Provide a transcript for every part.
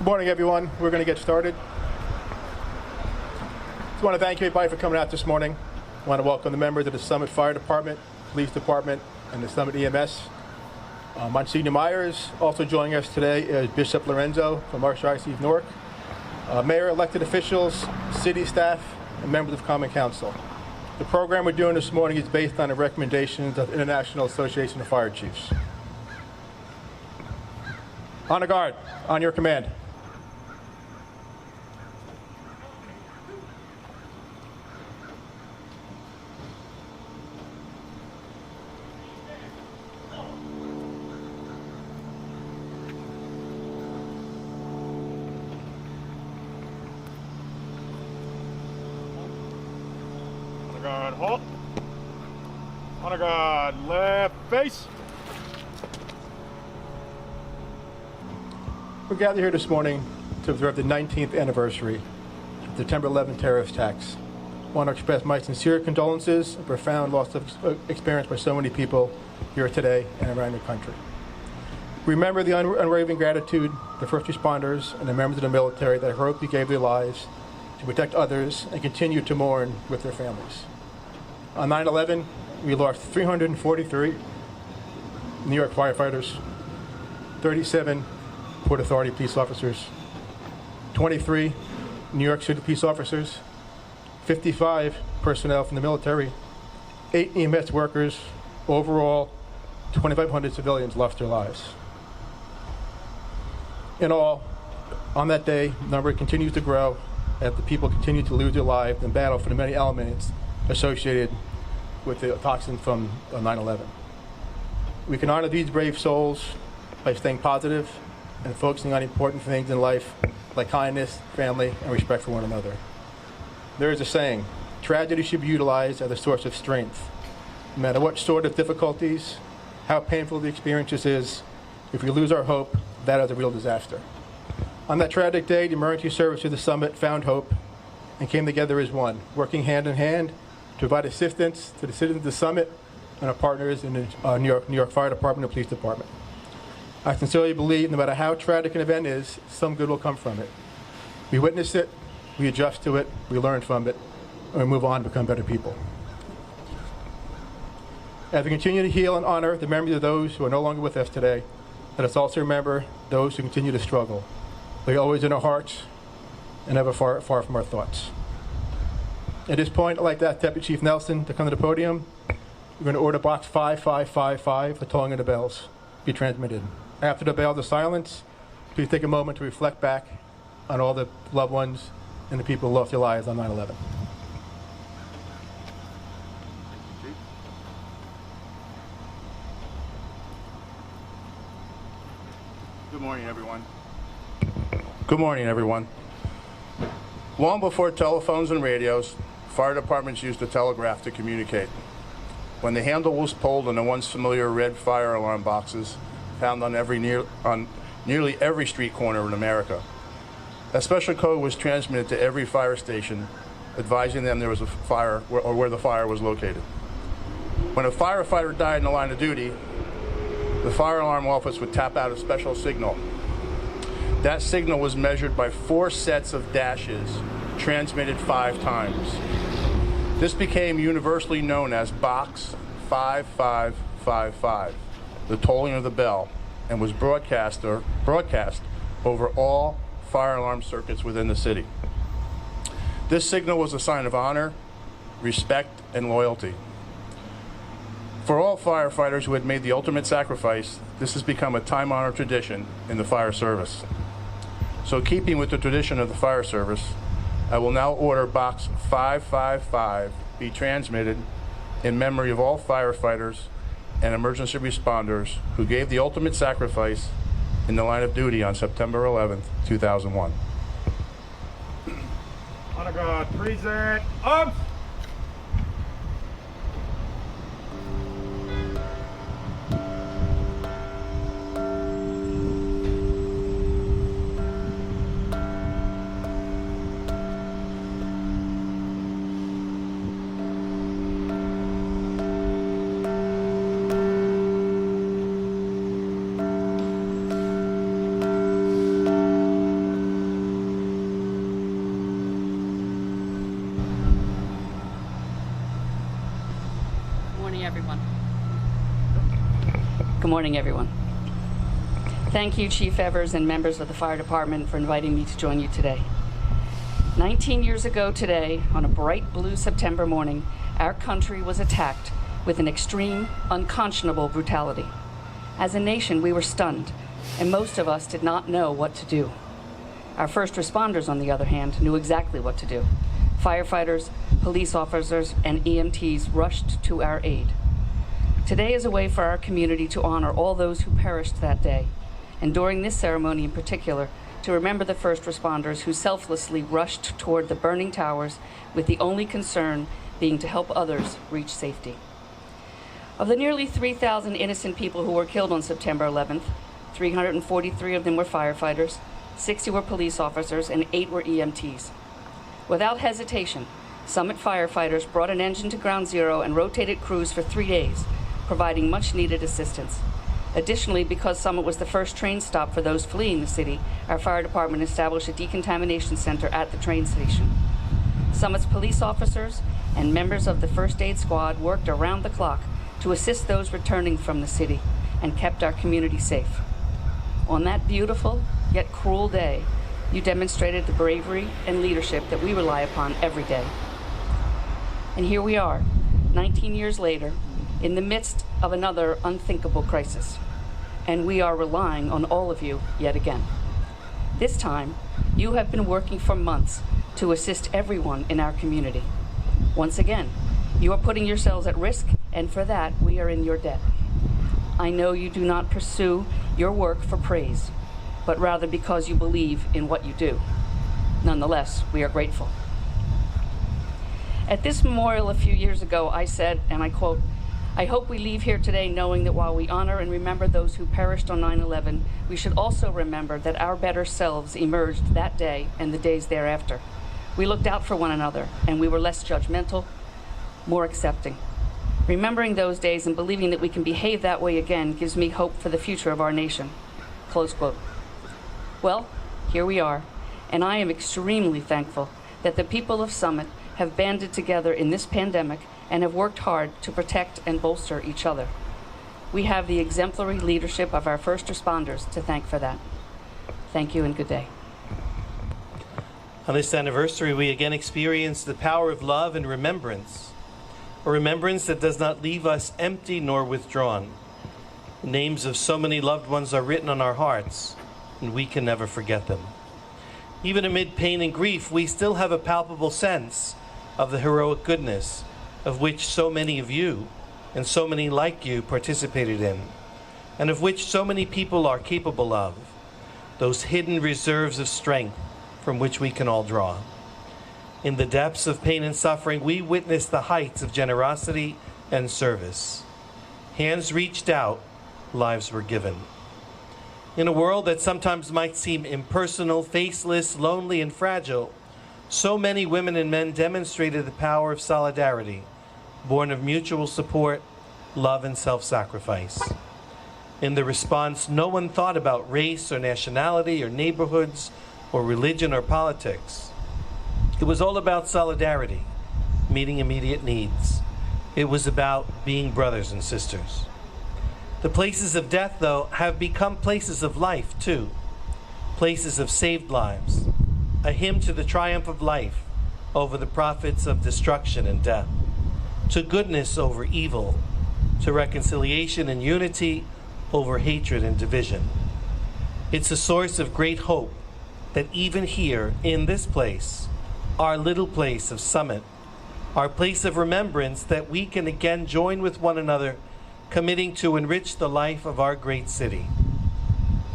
morning, everyone. We're going to get started. Just want to thank everybody for coming out this morning. I want to welcome the members of the Summit Fire Department, Police Department, and the Summit EMS. Monsignor Myers. Also joining us today is Bishop Lorenzo from Archdiocese of Newark, Mayor, elected officials, city staff, and members of Common Council. The program we're doing this morning is based on the recommendations of the International Association of Fire Chiefs. Honor guard, on your command. Honor guard, halt. Honor guard, left face. We're gathered here this morning to observe the 19th anniversary of the September 11 terrorist attacks. I want to express my sincere condolences and profound loss of experience by so many people here today and around the country. Remember the unwavering gratitude of the first responders and the members of the military that heroically gave their lives to protect others and continue to mourn with their families. On 9/11, we lost 343 New York firefighters, 37 Port Authority police officers, 23 New York City police officers, 55 personnel from the military, 8 EMS workers. Overall, 2,500 civilians lost their lives. In all, on that day, the number continues to grow as the people continue to lose their lives in battle for the many elements associated with the toxin from 9/11. We can honor these brave souls by staying positive and focusing on important things in life like kindness, family, and respect for one another. There is a saying, tragedy should be utilized as a source of strength. No matter what sort of difficulties, how painful the experience is, if we lose our hope, that is a real disaster. On that tragic day, the emergency service of the Summit found hope and came together as one, working hand in hand to provide assistance to the citizens of the Summit and our partners in the New York Fire Department and Police Department. I sincerely believe no matter how tragic an event is, some good will come from it. We witness it, we adjust to it, we learn from it, and we move on to become better people. As we continue to heal and honor the memories of those who are no longer with us today, let us also remember those who continue to struggle. They are always in our hearts and never far from our thoughts. At this point, I'd like to ask Deputy Chief Nelson to come to the podium. We're going to order box 5555, the tolling of the bells, be transmitted. After the bells of silence, please take a moment to reflect back on all the loved ones and the people who lost their lives on 9/11. Good morning, everyone. Good morning, everyone. Long before telephones and radios, fire departments used the telegraph to communicate. When the handle was pulled on the once familiar red fire alarm boxes found on nearly every street corner in America, a special code was transmitted to every fire station, advising them there was a fire or where the fire was located. When a firefighter died in the line of duty, the fire alarm office would tap out a special signal. That signal was measured by 4 sets of dashes, transmitted 5 times. This became universally known as Box 5555, the tolling of the bell, and was broadcast over all fire alarm circuits within the city. This signal was a sign of honor, respect, and loyalty. For all firefighters who had made the ultimate sacrifice, this has become a time-honored tradition in the fire service. So keeping with the tradition of the fire service, I will now order box 555 be transmitted in memory of all firefighters and emergency responders who gave the ultimate sacrifice in the line of duty on September 11th, 2001. Honor guard, present, arms. everyone. Good morning, everyone. Thank you, Chief Evers and members of the Fire Department, for inviting me to join you today. 19 years ago today, on a bright blue September morning, our country was attacked with an extreme, unconscionable brutality. As a nation, we were stunned, and most of us did not know what to do. Our first responders, on the other hand, knew exactly what to do. Firefighters, police officers, and EMTs rushed to our aid. Today is a way for our community to honor all those who perished that day, and during this ceremony in particular, to remember the first responders who selflessly rushed toward the burning towers with the only concern being to help others reach safety. Of the nearly 3,000 innocent people who were killed on September 11th, 343 of them were firefighters, 60 were police officers, and 8 were EMTs. Without hesitation, Summit firefighters brought an engine to Ground Zero and rotated crews for 3 days, providing much-needed assistance. Additionally, because Summit was the first train stop for those fleeing the city, our fire department established a decontamination center at the train station. Summit's police officers and members of the first aid squad worked around the clock to assist those returning from the city and kept our community safe. On that beautiful yet cruel day, you demonstrated the bravery and leadership that we rely upon every day. And here we are, 19 years later, in the midst of another unthinkable crisis. And we are relying on all of you yet again. This time, you have been working for months to assist everyone in our community. Once again, you are putting yourselves at risk, and for that, we are in your debt. I know you do not pursue your work for praise, but rather because you believe in what you do. Nonetheless, we are grateful. At this memorial a few years ago, I said, and I quote, "I hope we leave here today knowing that while we honor and remember those who perished on 9/11, we should also remember that our better selves emerged that day and the days thereafter. We looked out for one another, and we were less judgmental, more accepting. Remembering those days and believing that we can behave that way again gives me hope for the future of our nation." Close quote. Well, here we are, and I am extremely thankful that the people of Summit have banded together in this pandemic and have worked hard to protect and bolster each other. We have the exemplary leadership of our first responders to thank for that. Thank you and good day. On this anniversary, we again experience the power of love and remembrance, a remembrance that does not leave us empty nor withdrawn. The names of so many loved ones are written on our hearts, and we can never forget them. Even amid pain and grief, we still have a palpable sense of the heroic goodness of which so many of you and so many like you participated in, and of which so many people are capable of, those hidden reserves of strength from which we can all draw. In the depths of pain and suffering, we witness the heights of generosity and service. Hands reached out, lives were given. In a world that sometimes might seem impersonal, faceless, lonely, and fragile, so many women and men demonstrated the power of solidarity, born of mutual support, love, and self-sacrifice. In the response, no one thought about race or nationality or neighborhoods or religion or politics. It was all about solidarity, meeting immediate needs. It was about being brothers and sisters. The places of death, though, have become places of life, too. Places of saved lives, a hymn to the triumph of life over the prophets of destruction and death, to goodness over evil, to reconciliation and unity over hatred and division. It's a source of great hope that even here, in this place, our little place of Summit, our place of remembrance, that we can again join with one another, committing to enrich the life of our great city.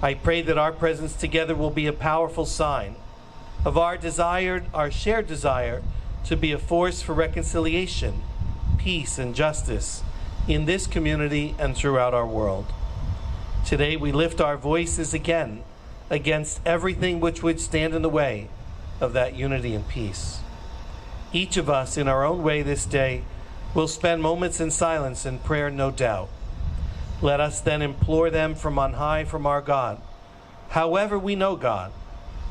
I pray that our presence together will be a powerful sign of our shared desire to be a force for reconciliation, peace, and justice in this community and throughout our world. Today we lift our voices again against everything which would stand in the way of that unity and peace. Each of us in our own way this day will spend moments in silence and prayer, no doubt. Let us then implore them from on high, from our God. However we know God,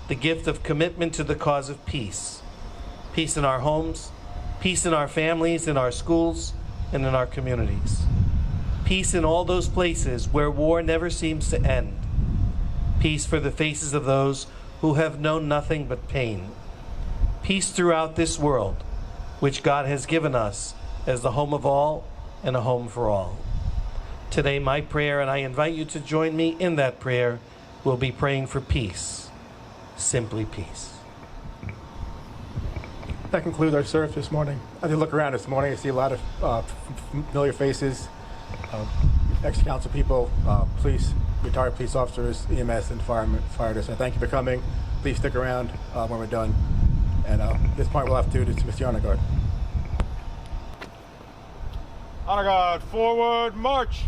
the gift of commitment to the cause of peace. Peace in our homes, peace in our families, in our schools, and in our communities. Peace in all those places where war never seems to end. Peace for the faces of those who have known nothing but pain. Peace throughout this world, which God has given us as the home of all and a home for all. Today, my prayer, and I invite you to join me in that prayer, will be praying for peace. Simply peace. That concludes our service this morning. As I look around this morning, I see a lot of familiar faces, ex-council people, police, retired police officers, EMS, and fire. So thank you for coming. Please stick around when we're done. And at this point, we'll have to dismiss the honor guard. Honor guard, forward march.